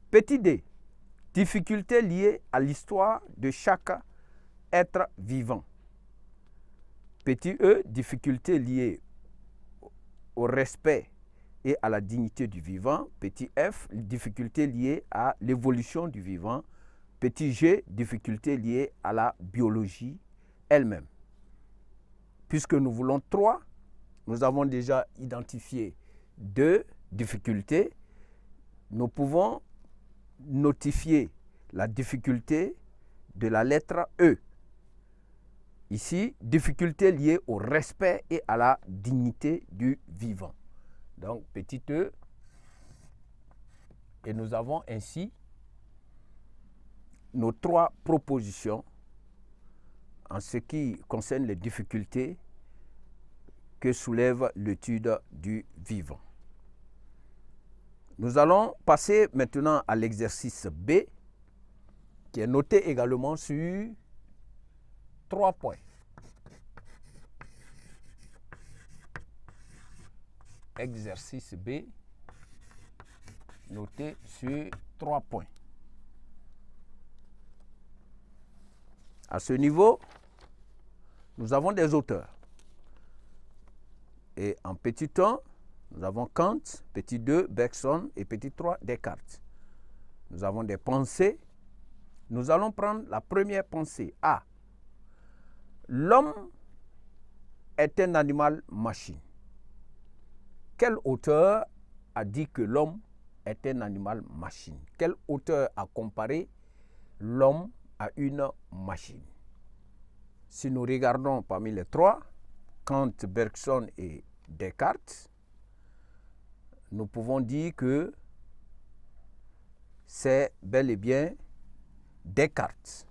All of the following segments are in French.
Petit d, difficultés liées à l'histoire de chaque être vivant. Petit e, difficultés liées au respect et à la dignité du vivant. Petit f, difficultés liées à l'évolution du vivant. Petit g, difficultés liées à la biologie elle-même. Puisque nous voulons 3, nous avons déjà identifié 2 difficultés. Nous pouvons notifier la difficulté de la lettre E. Ici, difficulté liée au respect et à la dignité du vivant. Donc, petit e. Et nous avons ainsi nos 3 propositions en ce qui concerne les difficultés que soulève l'étude du vivant. Nous allons passer maintenant à l'exercice B, qui est noté également sur 3 points. Exercice B, noté sur 3 points. À ce niveau, nous avons des auteurs. Et en petit 1, nous avons Kant, petit 2, Bergson et petit 3, Descartes. Nous avons des pensées. Nous allons prendre la première pensée. A. L'homme est un animal machine. Quel auteur a dit que l'homme est un animal machine? Quel auteur a comparé l'homme à une machine? Si nous regardons parmi les 3, Kant, Bergson et Descartes, nous pouvons dire que c'est bel et bien Descartes.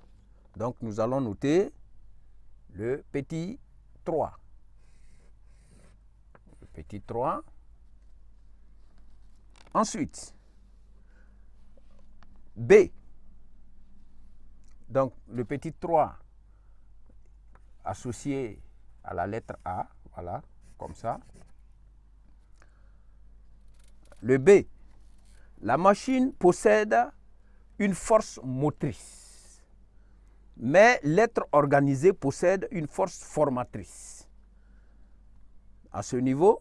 Donc nous allons noter le petit 3. Le petit 3. Ensuite, B. Donc le petit 3 associé à la lettre A, voilà, comme ça. Le B, la machine possède une force motrice, mais l'être organisé possède une force formatrice. À ce niveau,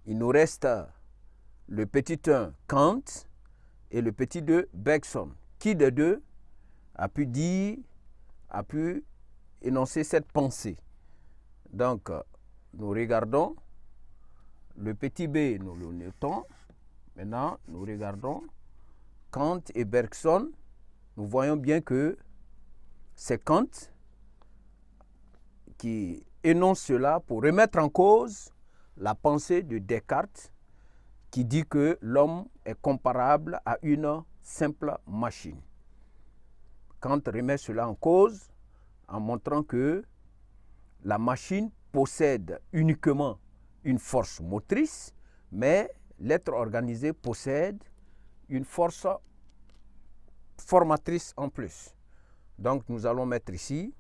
il nous reste le petit 1, Kant, et le petit 2, Bergson. Qui des deux a pu dire, a pu énoncer cette pensée? Donc, nous regardons le petit b, nous le notons. Maintenant, nous regardons Kant et Bergson. Nous voyons bien que c'est Kant qui énonce cela pour remettre en cause la pensée de Descartes qui dit que l'homme est comparable à une simple machine. Kant remet cela en cause en montrant que la machine possède uniquement une force motrice, mais l'être organisé possède une force formatrice en plus. Donc nous allons mettre ici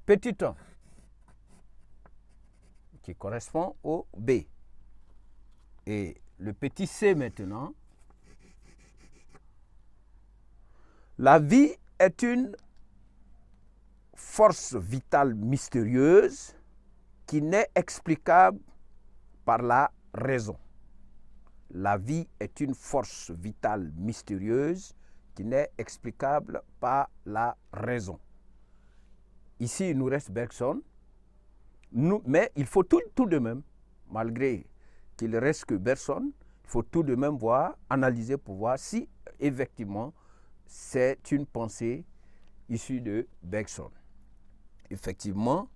petit 1 qui correspond au B. Et le petit c maintenant. La vie est une force vitale mystérieuse qui n'est explicable par la raison. La vie est une force vitale mystérieuse qui n'est explicable par la raison. Ici, il nous reste Bergson, mais il faut tout de même, malgré qu'il ne reste que Bergson, il faut tout de même voir, analyser pour voir si effectivement c'est une pensée issue de Bergson. Effectivement,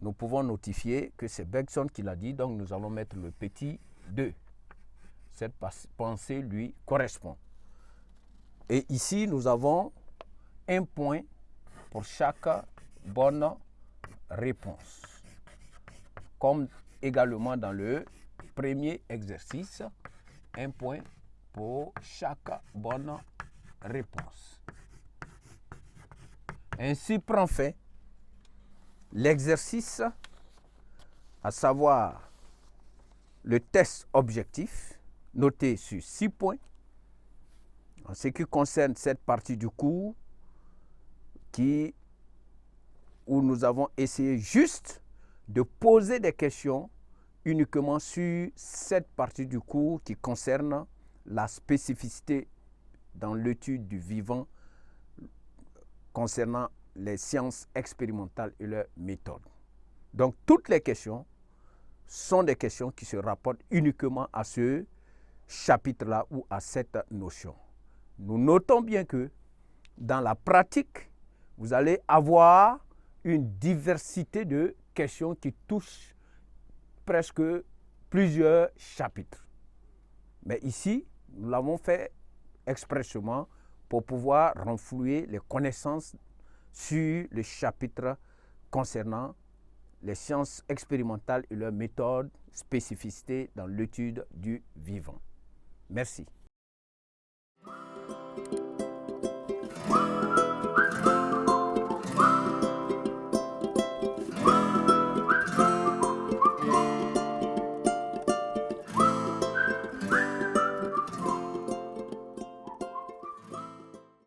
nous pouvons notifier que c'est Bergson qui l'a dit, donc nous allons mettre le petit 2. Cette pensée lui correspond. Et ici, nous avons un point pour chaque bonne réponse. Comme également dans le premier exercice, un point pour chaque bonne réponse. Ainsi prend fin l'exercice, à savoir le test objectif, noté sur 6 points, En ce qui concerne cette partie du cours, où nous avons essayé juste de poser des questions uniquement sur cette partie du cours qui concerne la spécificité dans l'étude du vivant concernant les sciences expérimentales et leurs méthodes. Donc, toutes les questions sont des questions qui se rapportent uniquement à ce chapitre-là ou à cette notion. Nous notons bien que dans la pratique, vous allez avoir une diversité de questions qui touchent presque plusieurs chapitres. Mais ici, nous l'avons fait expressément pour pouvoir renflouer les connaissances sur le chapitre concernant les sciences expérimentales et leurs méthodes, spécificités dans l'étude du vivant. Merci.